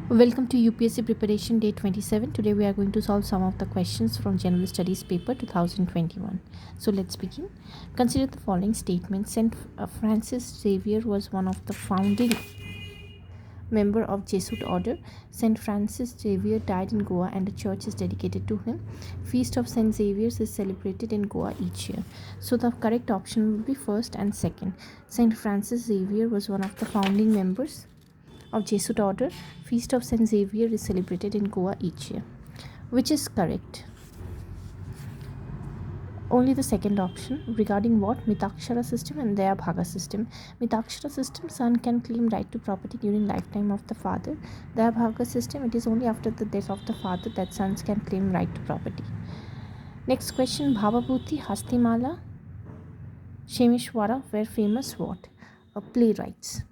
Welcome to UPSC Preparation Day 27. Today we are going to solve some of the questions from General Studies paper 2021. So let's begin. Consider the following statement. Saint Francis Xavier was one of the founding member of Jesuit order. Saint Francis Xavier died in Goa and a church is dedicated to him. Feast of Saint Xavier's is celebrated in Goa each year. So the correct option will be first and second. Saint Francis Xavier was one of the founding members of Jesuit order. Feast of Saint Xavier is celebrated in Goa each year. Which is correct? Only the second option. Regarding what? Mitakshara system and Daya Bhaga system. Mitakshara system, son can claim right to property during lifetime of the father. Daya Bhaga system, it is only after the death of the father that sons can claim right to property. Next question. Bhavabhuti, Hastimala, Shemeshwara were famous what? Playwrights.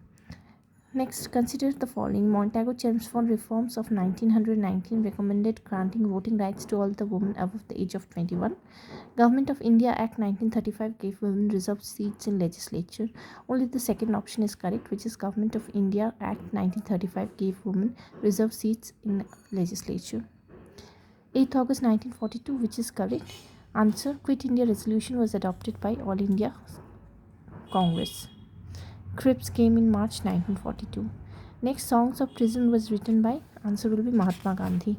Next, consider the following. Montagu Chelmsford reforms of 1919 recommended granting voting rights to all the women above the age of 21. Government of India Act 1935 gave women reserved seats in legislature. Only the second option is correct, which is Government of India Act 1935 gave women reserved seats in legislature. 8th August 1942, which is correct. Answer: Quit India resolution was adopted by All India Congress. Cripps came in March 1942. Next, Songs of Prison was written by? Answer will be Mahatma Gandhi.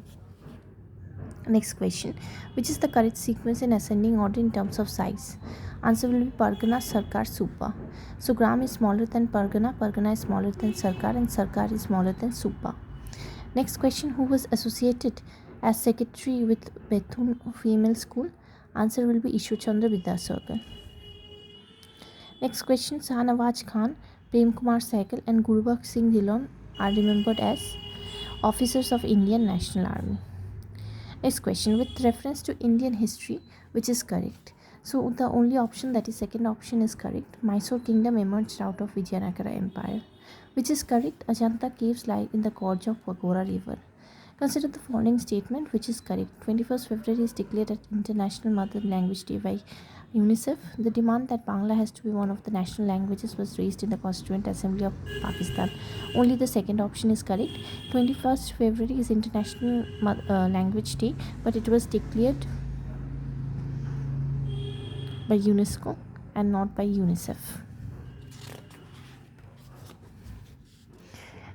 Next question. Which is the correct sequence in ascending order in terms of size? Answer will be Pargana, Sarkar, Supa. So gram is smaller than Pargana, Pargana is smaller than Sarkar, and Sarkar is smaller than Supa. Next question. Who was associated as secretary with Bethune Female School? Answer will be Ishwar Chandra Vidyasagar. Next question. Shahnawaz Khan, Prem Kumar Sehgal and Gurbakh Singh Dhillon are remembered as officers of Indian National Army. Next question. With reference to Indian history, which is correct? So the only option, that is second option, is correct. Mysore kingdom emerged out of Vijayanagara Empire. Which is correct? Ajanta caves lie in the gorge of Pagora River. Consider the following statement, which is correct. 21st February is declared as International Mother Language Day by UNICEF. The demand that Bangla has to be one of the national languages was raised in the Constituent Assembly of Pakistan. Only the second option is correct. 21st February is International Language Day, but it was declared by UNESCO and not by UNICEF.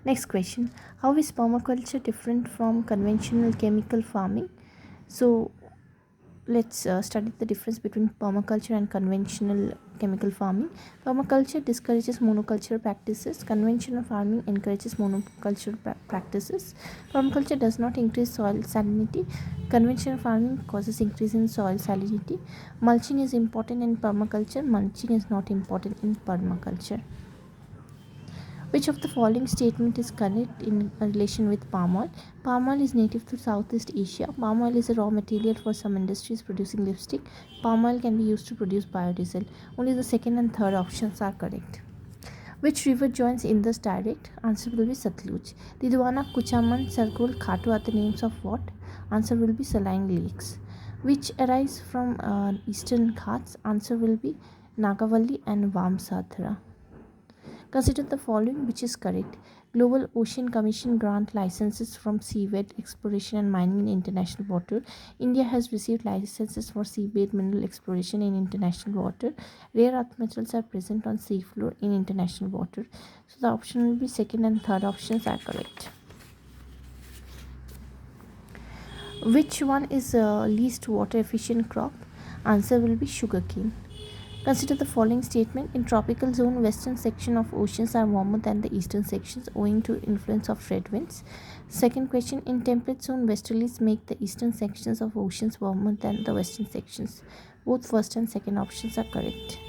Next question. How is permaculture different from conventional chemical farming? So let's study the difference between permaculture and conventional chemical farming. Permaculture discourages monoculture practices. Conventional farming encourages monoculture practices. Permaculture does not increase soil salinity. Conventional farming causes increase in soil salinity. Mulching is important in permaculture. Mulching is not important in permaculture. Which of the following statement is correct in relation with palm oil? Palm oil is native to Southeast Asia. Palm oil is a raw material for some industries producing lipstick. Palm oil can be used to produce biodiesel. Only the second and third options are correct. Which river joins Indus direct? Answer will be Satluj. Didwana, Kuchaman, Sargol, Khatu are the names of what? Answer will be Saline lakes. Which arise from eastern Ghats? Answer will be Nagavalli and Vamsadhara. Consider the following, which is correct. Global Ocean Commission grant licenses from seabed exploration and mining in international water. India has received licenses for seabed mineral exploration in international water. Rare earth metals are present on seafloor in international water. So the option will be second and third options are correct. Which one is least water efficient crop? Answer will be sugarcane. Consider the following statement. In tropical zone, western section of oceans are warmer than the eastern sections owing to influence of trade winds. Second question. In temperate zone, westerlies make the eastern sections of oceans warmer than the western sections. Both first and second options are correct.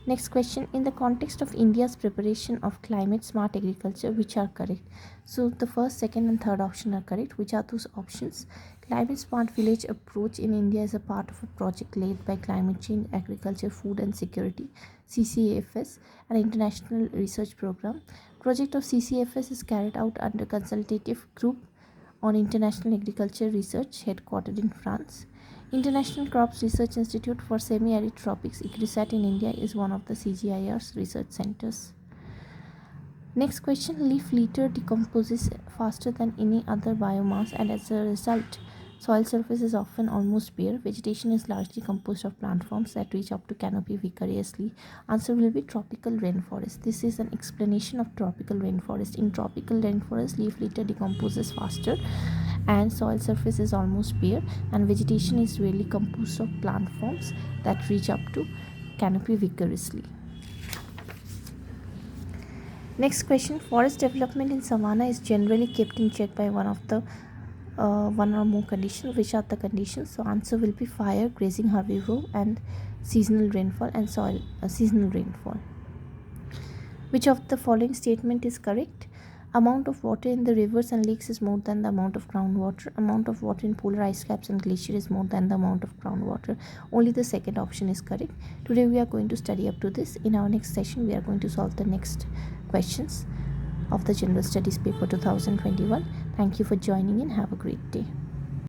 Next question. In the context of India's preparation of climate smart agriculture, which are correct? So the first, second and third option are correct. Which are those options? Climate smart village approach in India is a part of a project led by Climate Change, Agriculture, Food and Security (CCAFS), an international research program. Project of CCAFS is carried out under consultative group on international agriculture research headquartered in France. International Crops Research Institute for Semi-Arid Tropics, ICRISAT in India is one of the CGIAR's research centers. Next question, leaf litter decomposes faster than any other biomass, and as a result, soil surface is often almost bare. Vegetation is largely composed of plant forms that reach up to canopy vicariously. Answer will be tropical rainforest. This is an explanation of tropical rainforest. In tropical rainforest, leaf litter decomposes faster and soil surface is almost bare, and vegetation is really composed of plant forms that reach up to canopy vigorously. Next question, forest development in savanna is generally kept in check by one or more conditions. Which are the conditions? So answer will be fire, grazing herbivore, and seasonal rainfall and soil seasonal rainfall. Which of the following statement is correct? Amount of water in the rivers and lakes is more than the amount of groundwater. Amount of water in polar ice caps and glacier is more than the amount of groundwater. Only the second option is correct. Today we are going to study up to this. In our next session we are going to solve the next questions of the General Studies paper 2021. Thank you for joining in. Have a great day.